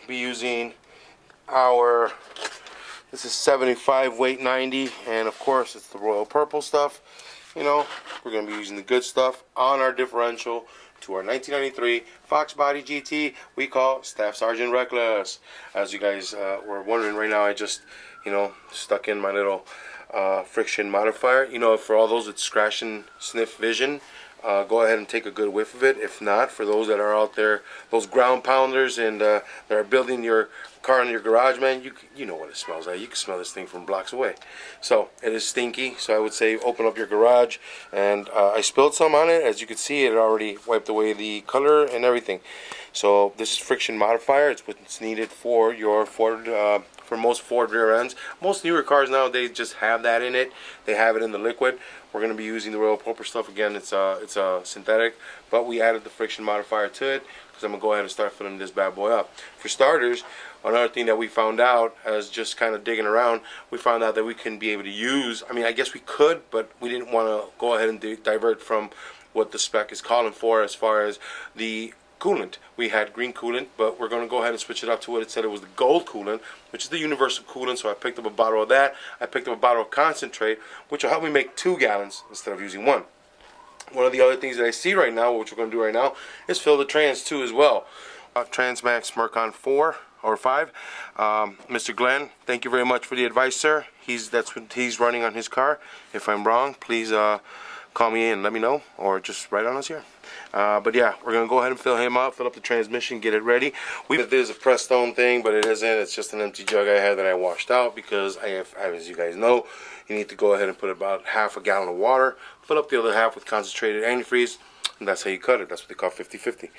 be using our, this is 75 weight 90, and of course it's the royal purple stuff. You know, we're going to be using the good stuff on our differential to our 1993 Fox Body GT we call Staff Sergeant Reckless. As you guys were wondering, right now I just, you know, stuck in my little friction modifier. You know, for all those that scratch and sniff vision, go ahead and take a good whiff of it. If not, for those that are out there, those ground pounders and that are building your car in your garage, man, you know what it smells like. You can smell this thing from blocks away. So it is stinky, so I would say open up your garage. And I spilled some on it. As you can see, it already wiped away the color and everything. So this is friction modifier. It's what's needed for your Ford, for most Ford rear ends. Most newer cars nowadays just have that in it. They have it in the liquid. We're going to be using the Royal Pulper stuff again. It's synthetic, but we added the friction modifier to it because I'm going to go ahead and start filling this bad boy up. For starters, another thing that we found out as just kind of digging around, we found out that we can be able to use, I mean, I guess we could, but we didn't want to go ahead and divert from what the spec is calling for as far as the coolant. We had green coolant, but we're going to go ahead and switch it up to what it said it was the gold coolant, which is the universal coolant. So I picked up a bottle of that. I picked up a bottle of concentrate, which will help me make 2 gallons instead of using 1. One of the other things that I see right now, which we're going to do right now, is fill the trans too as well. Transmax Mercon 4 or 5. Mr. Glenn, thank you very much for the advice, sir. That's what he's running on his car. If I'm wrong, please call me in and let me know, or just write on us here. But yeah, we're going to go ahead and fill him up, fill up the transmission, get it ready. There's a press stone thing, but it isn't. It's just an empty jug I had that I washed out because as you guys know, you need to go ahead and put about half a gallon of water, fill up the other half with concentrated antifreeze, and that's how you cut it. That's what they call 50-50.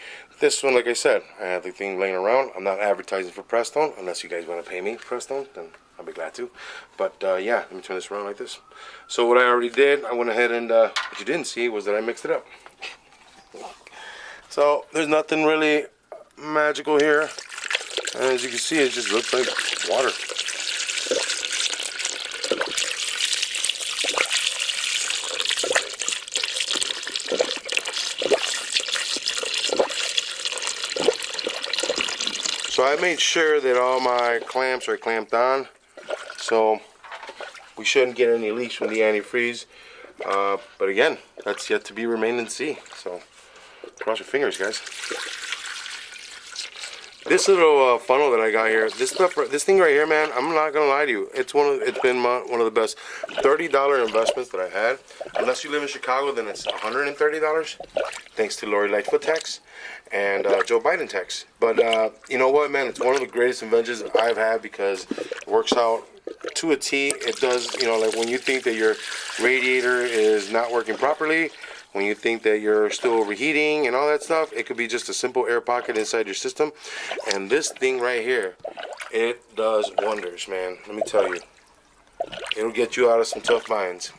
This one, like I said, I have the thing laying around. I'm not advertising for Prestone. Unless you guys want to pay me Prestone, then I'll be glad to. But yeah, let me turn this around like this. So what I already did, I went ahead and what you didn't see was that I mixed it up. So there's nothing really magical here. And as you can see, it just looks like water. So I made sure that all my clamps are clamped on, so we shouldn't get any leaks from the antifreeze. But again, that's yet to be remain and see. So cross your fingers, guys. This little funnel that I got here, this thing right here, man, I'm not gonna lie to you. It's been one of the best $30 investments that I've had. Unless you live in Chicago, then it's $130. Thanks to Lori Lightfoot tax and Joe Biden tax. But you know what, man? It's one of the greatest inventions I've had because it works out to a T. It does, you know, like when you think that your radiator is not working properly, when you think that you're still overheating and all that stuff, it could be just a simple air pocket inside your system. And this thing right here, it does wonders, man. Let me tell you. It'll get you out of some tough binds.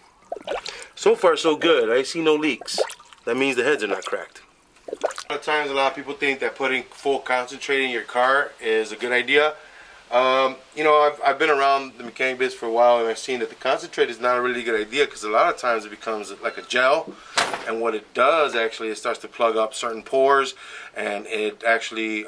So far, so good. I see no leaks. That means the heads are not cracked. A lot of times, a lot of people think that putting full concentrate in your car is a good idea. You know, I've been around the mechanic biz for a while, and I've seen that the concentrate is not a really good idea because a lot of times it becomes like a gel, and what it does actually, it starts to plug up certain pores, and it actually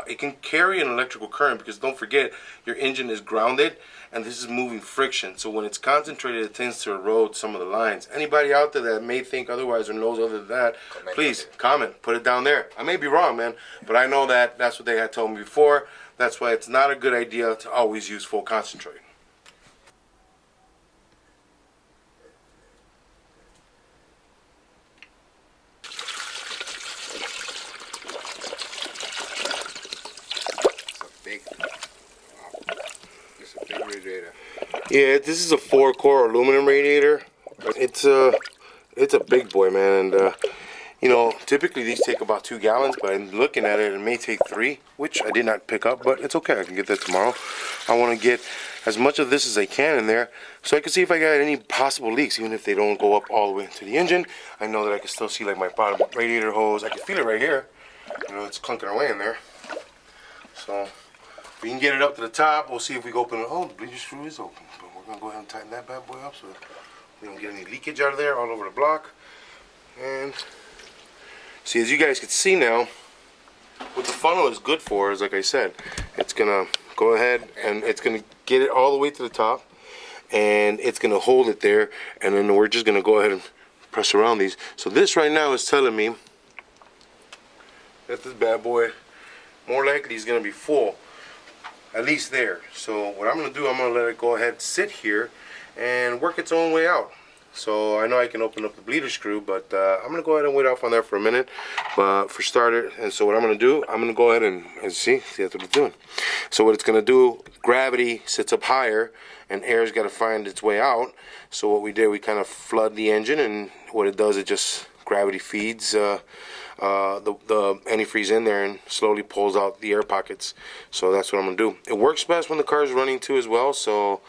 it can carry an electrical current because don't forget your engine is grounded and this is moving friction, so when it's concentrated it tends to erode some of the lines. Anybody out there that may think otherwise or knows other than that, please comment, put it down there. I may be wrong, man, but I know that that's what they had told me before. That's why it's not a good idea to always use full concentrate. It's a big radiator. Yeah, this is a 4-core aluminum radiator. It's a big boy, man, and you know, typically these take about 2 gallons, but I'm looking at it, it may take 3, which I did not pick up, but it's okay, I can get that tomorrow. I want to get as much of this as I can in there, so I can see if I got any possible leaks, even if they don't go up all the way into the engine. I know that I can still see like my bottom radiator hose. I can feel it right here. You know, it's clunking away in there. So, if we can get it up to the top, we'll see if we can open it. Oh, the bleeder screw is open, but we're going to go ahead and tighten that bad boy up so we don't get any leakage out of there all over the block. And see, as you guys can see now, what the funnel is good for is, like I said, it's gonna go ahead and it's gonna get it all the way to the top, and it's gonna hold it there, and then we're just gonna go ahead and press around these. So this right now is telling me that this bad boy more likely is gonna be full, at least there. So what I'm gonna do, I'm gonna let it go ahead sit here and work its own way out. So I know I can open up the bleeder screw, but I'm gonna go ahead and wait off on there for a minute, but for starter. And so what I'm gonna do, I'm gonna go ahead and see that's what it's doing. So what it's gonna do, gravity sits up higher and air's got to find its way out. So what we did, we kind of flood the engine, and what it does, it just gravity feeds the antifreeze in there and slowly pulls out the air pockets. So that's what I'm gonna do. It works best when the car is running too as well, so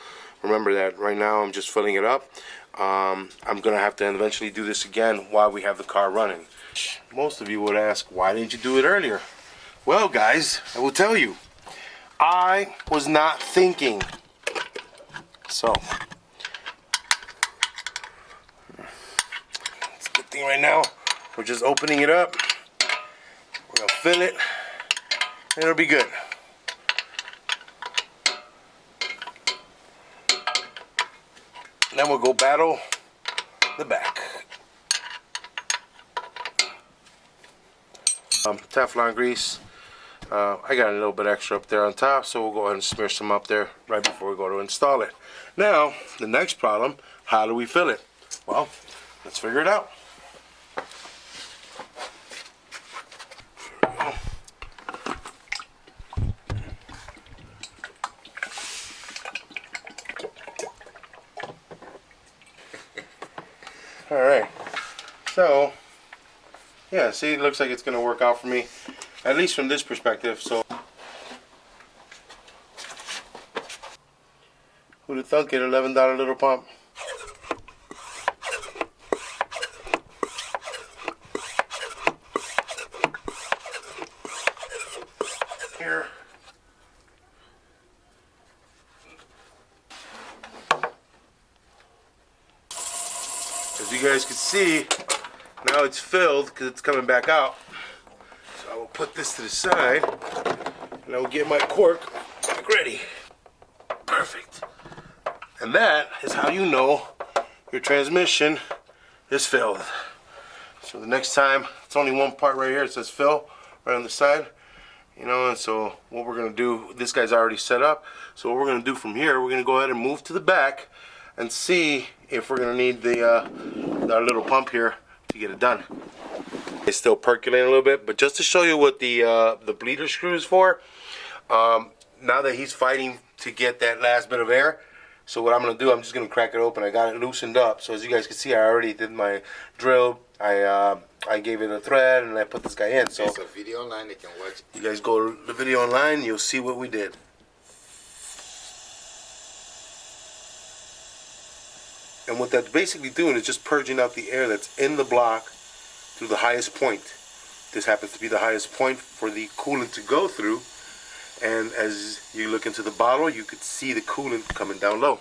remember that. Right now I'm just filling it up. I'm gonna have to eventually do this again while we have the car running. Most of you would ask, why didn't you do it earlier? Well guys, I will tell you, I was not thinking. So it's a good thing right now we're just opening it up. We're gonna fill it and it'll be good. Then we'll go battle the back. Teflon grease. I got a little bit extra up there on top, so we'll go ahead and smear some up there right before we go to install it. Now, the next problem, how do we fill it? Well, let's figure it out. Alright, so yeah, see, it looks like it's going to work out for me, at least from this perspective. So who'd have thunk it, $11 little pump. Here. As you guys can see, now it's filled because it's coming back out. So I will put this to the side and I will get my cork ready. Perfect. And that is how you know your transmission is filled. So the next time, it's only one part right here. It says fill right on the side. You know, and so what we're going to do, this guy's already set up. So what we're going to do from here, we're going to go ahead and move to the back and see if we're going to need our little pump here to get it done. It's still percolating a little bit, but just to show you what the bleeder screw is for, now that he's fighting to get that last bit of air, so what I'm going to do, I'm just going to crack it open. I got it loosened up, so as you guys can see, I already did my drill. I gave it a thread and I put this guy in. So there's a video online they can watch. You guys go to the video online, you'll see what we did. And what that's basically doing is just purging out the air that's in the block through the highest point. This happens to be the highest point for the coolant to go through. And as you look into the bottle, you could see the coolant coming down low.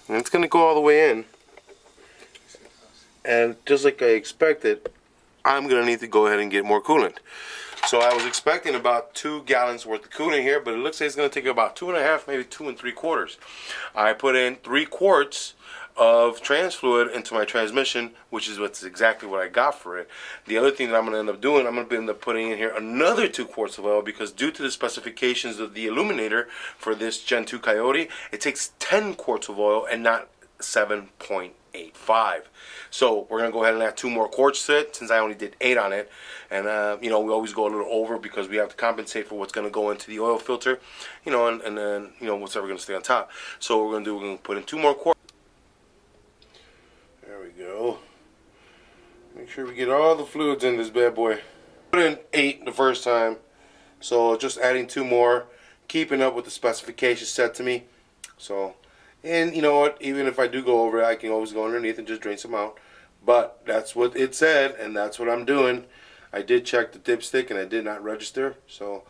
And it's going to go all the way in. And just like I expected, I'm going to need to go ahead and get more coolant. So I was expecting about 2 gallons worth of coolant here, but it looks like it's going to take about 2.5, maybe 2 3/4. I put in 3 quarts of trans fluid into my transmission, which is what's exactly what I got for it. The other thing that I'm going to end up doing, I'm going to end up putting in here another 2 quarts of oil, because due to the specifications of the illuminator for this Gen 2 Coyote, it takes 10 quarts of oil and not 7.85. So we're going to go ahead and add 2 more quarts to it, since I only did 8 on it. And you know, we always go a little over because we have to compensate for what's going to go into the oil filter, you know, and then, you know, what's ever going to stay on top. So what we're going to do, we're going to put in 2 more quarts. There we go. Make sure we get all the fluids in this bad boy. Put in 8 the first time, so just adding 2 more, keeping up with the specifications set to me. So, and you know what, even if I do go over it, I can always go underneath and just drain some out. But that's what it said, and that's what I'm doing. I did check the dipstick and I did not register, so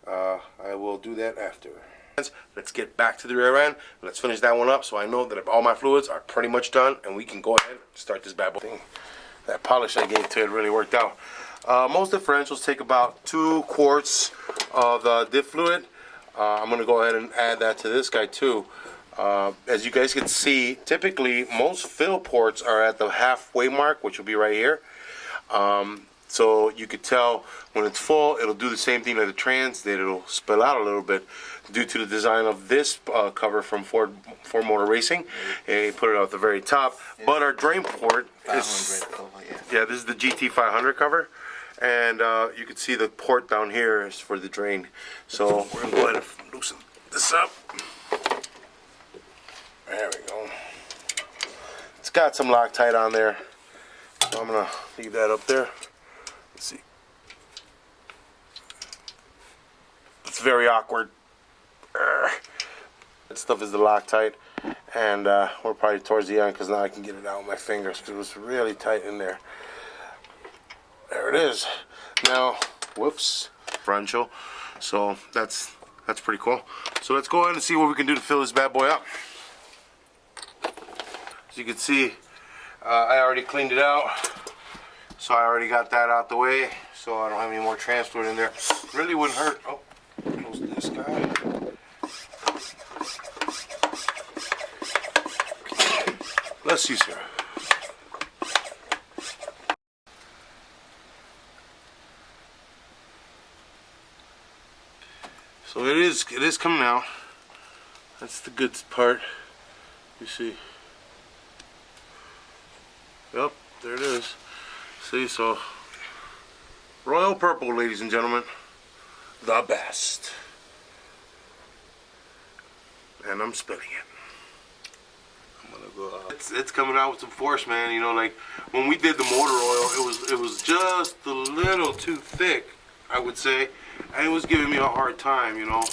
I will do that after. Let's get back to the rear end. Let's finish that one up so I know that all my fluids are pretty much done and we can go ahead and start this bad boy thing. That polish I gave to it really worked out. Most differentials take about 2 quarts of diff fluid. I'm going to go ahead and add that to this guy too. As you guys can see, typically most fill ports are at the halfway mark, which will be right here. So you could tell when it's full, it'll do the same thing like the trans did. It'll spill out a little bit due to the design of this cover from Ford Motor Racing. And put it at the very top. But our drain port is, yeah, this is the GT 500 cover. And you can see the port down here is for the drain. So we're going to go ahead and loosen this up. There we go. It's got some Loctite on there. So I'm going to leave that up there. Let's see. It's very awkward. That stuff is the Loctite. And we're probably towards the end because now I can get it out with my fingers because it was really tight in there. There it is. Now, whoops, differential. So that's pretty cool. So let's go ahead and see what we can do to fill this bad boy up. As you can see, I already cleaned it out. So I already got that out the way. So I don't have any more trans fluid in there. Really wouldn't hurt. Oh, close this guy. Bless you, sir. So it is coming out. That's the good part. You see. Yep, there it is. See, so royal purple, ladies and gentlemen, the best. And I'm spilling it. I'm gonna go out. It's coming out with some force, man. You know, like when we did the motor oil, it was just a little too thick, I would say. And it was giving me a hard time, you know.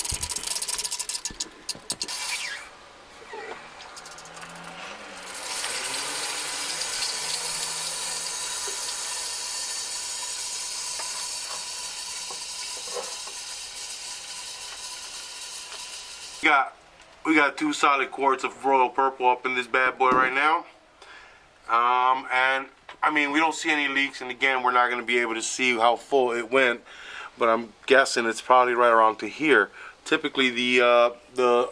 We got 2 solid quarts of royal purple up in this bad boy right now. And I mean, we don't see any leaks, and again, we're not going to be able to see how full it went. But I'm guessing it's probably right around to here. Typically, the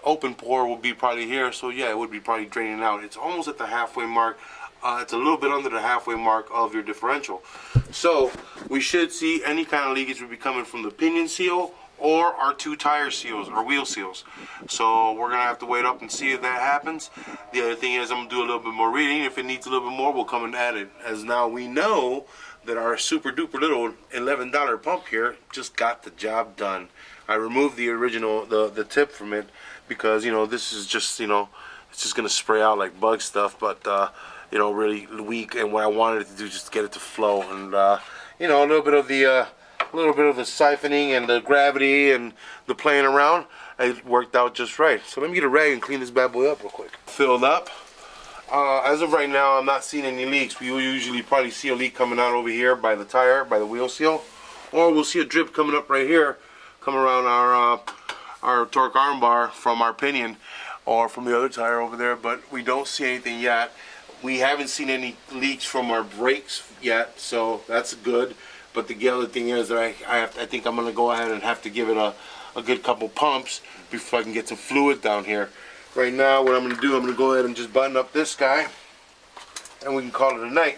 open pour will be probably here, so yeah, it would be probably draining out. It's almost at the halfway mark. It's a little bit under the halfway mark of your differential. So we should see any kind of leakage would be coming from the pinion seal or our 2 tire seals, or wheel seals. So we're gonna have to wait up and see if that happens. The other thing is I'm gonna do a little bit more reading. If it needs a little bit more, we'll come and add it. As now we know that our super duper little $11 pump here just got the job done. I removed the original, the tip from it because, you know, this is just, you know, it's just gonna spray out like bug stuff, but you know, really weak. And what I wanted it to do just get it to flow, and you know, a little bit of the siphoning and the gravity and the playing around, it worked out just right. So let me get a rag and clean this bad boy up real quick. Filled up. As of right now, I'm not seeing any leaks. We will usually probably see a leak coming out over here by the tire, by the wheel seal, or we'll see a drip coming up right here, come around our torque arm bar from our pinion, or from the other tire over there. But we don't see anything yet. We haven't seen any leaks from our brakes yet, so that's good. But the other thing is that I think I'm gonna go ahead and have to give it a good couple pumps before I can get some fluid down here. Right now, what I'm going to do, I'm going to go ahead and just button up this guy, and we can call it a night.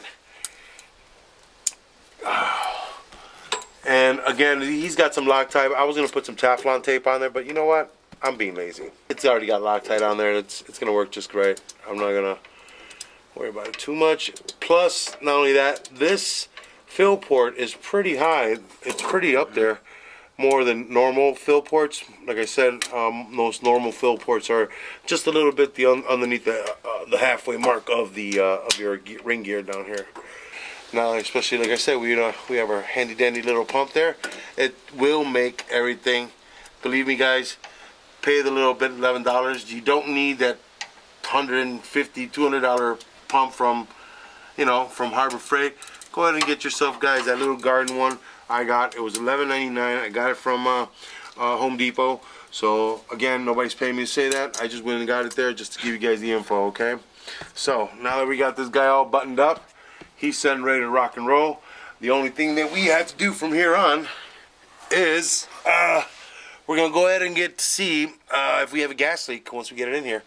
And again, he's got some Loctite. I was going to put some Teflon tape on there, but you know what? I'm being lazy. It's already got Loctite on there, and it's going to work just great. I'm not going to worry about it too much. Plus, not only that, this fill port is pretty high. It's pretty up there. More than normal fill ports. Like I said, most normal fill ports are just a little bit underneath the halfway mark of your ring gear down here. Now, especially like I said, we have our handy dandy little pump there. It will make everything. Believe me, guys, pay the little bit, $11. You don't need that $150, $200 pump from Harbor Freight. Go ahead and get yourself, guys, that little garden one. It was $11.99. I got it from Home Depot. So again, nobody's paying me to say that. I just went and got it there just to give you guys the info, okay? So now that we got this guy all buttoned up, he's set and ready to rock and roll. The only thing that we have to do from here on is we're gonna go ahead and get to see if we have a gas leak once we get it in here.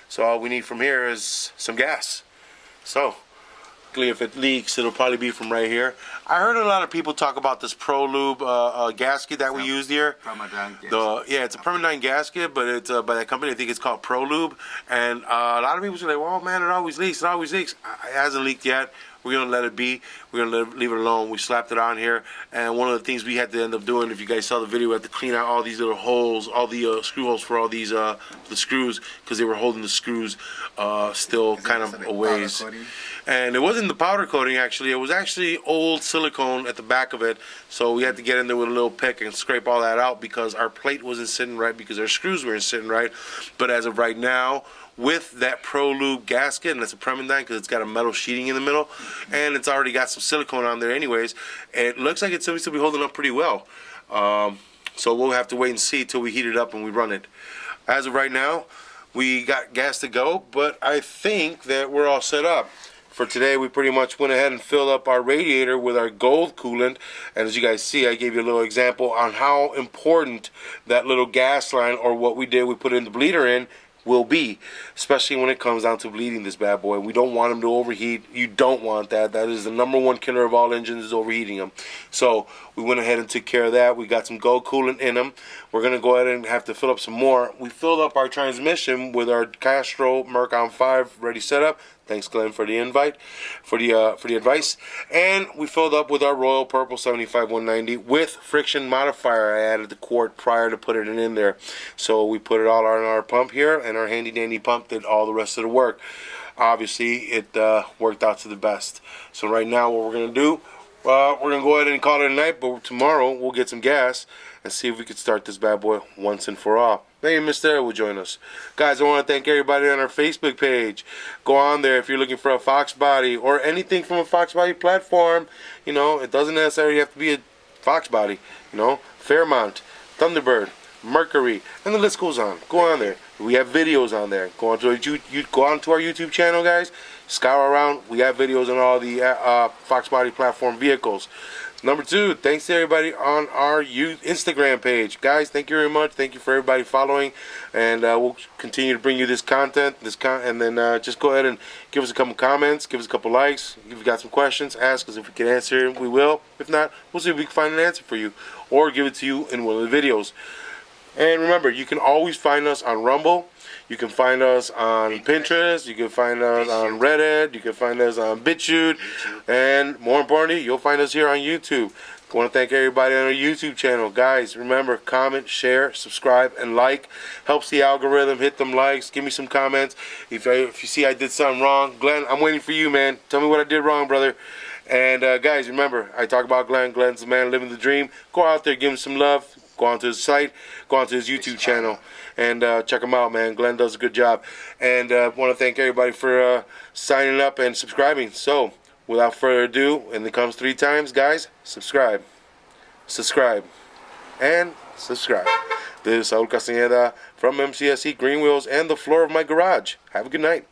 So all we need from here is some gas. So if it leaks, it'll probably be from right here. I heard a lot of people talk about this Pro Lube gasket that we used here. It's a permanent gasket, but it's by that company. I think it's called Pro Lube. And a lot of people say, "Well, man, it always leaks. It always leaks." It hasn't leaked yet. We're gonna let it be. We're gonna leave it alone. We slapped it on here, and one of the things we had to end up doing, if you guys saw the video, we had to clean out all these little holes, all the screw holes for all these the screws, because they were holding the screws still kind of a ways. And it wasn't the powder coating, actually. It was actually old silicone at the back of it. So we had to get in there with a little pick and scrape all that out because our plate wasn't sitting right, because our screws weren't sitting right. But as of right now, with that Pro Lube gasket, and it's a permanent because it's got a metal sheeting in the middle, and it's already got some silicone on there anyways, it looks like it's supposed to be holding up pretty well. So we'll have to wait and see till we heat it up and we run it. As of right now, we got gas to go, but I think that we're all set up. For today, we pretty much went ahead and filled up our radiator with our gold coolant. And as you guys see, I gave you a little example on how important that little gas line, or what we did, we put in the bleeder in, will be, especially when it comes down to bleeding this bad boy. We don't want them to overheat. You don't want that. That is the #1 killer of all engines, is overheating them. So we went ahead and took care of that. We got some gold coolant in them. We're going to go ahead and have to fill up some more. We filled up our transmission with our Castro Mercon 5 ready set up. Thanks, Glenn, for the invite, for the advice. And we filled up with our Royal Purple 75-190 with friction modifier. I added the quart prior to putting it in there. So we put it all on our pump here, and our handy dandy pump did all the rest of the work. Obviously, it worked out to the best. So right now, what we're going to do, we're going to go ahead and call it a night, but tomorrow we'll get some gas and see if we can start this bad boy once and for all. Maybe Mr. Ed will join us. Guys, I want to thank everybody on our Facebook page. Go on there if you're looking for a Fox body or anything from a Fox body platform. You know, it doesn't necessarily have to be a Fox body. You know, Fairmont, Thunderbird, Mercury, and the list goes on. Go on there. We have videos on there. Go on to our YouTube channel, guys. Scour around. We have videos on all the Fox body platform vehicles. Number 2, thanks to everybody on our Instagram page. Guys, thank you very much. Thank you for everybody following. And we'll continue to bring you this content. And then just go ahead and give us a couple comments. Give us a couple likes. If you've got some questions, ask us. If we can answer it, we will. If not, we'll see if we can find an answer for you. Or give it to you in one of the videos. And remember, you can always find us on Rumble. You can find us on Pinterest. You can find us on Reddit. You can find us on BitChute. And more importantly, you'll find us here on YouTube. I want to thank everybody on our YouTube channel. Guys, remember, comment, share, subscribe, and like. Helps the algorithm. Hit them likes. Give me some comments. If you see I did something wrong, Glenn, I'm waiting for you, man. Tell me what I did wrong, brother. And guys, remember, I talk about Glenn. Glenn's the man living the dream. Go out there, give him some love. Go onto his site, go onto his YouTube channel, and check him out, man. Glenn does a good job. And I want to thank everybody for signing up and subscribing. So, without further ado, and it comes 3 times, guys, subscribe, subscribe, and subscribe. This is Saul Castañeda from MCSC Green Wheels and the floor of my garage. Have a good night.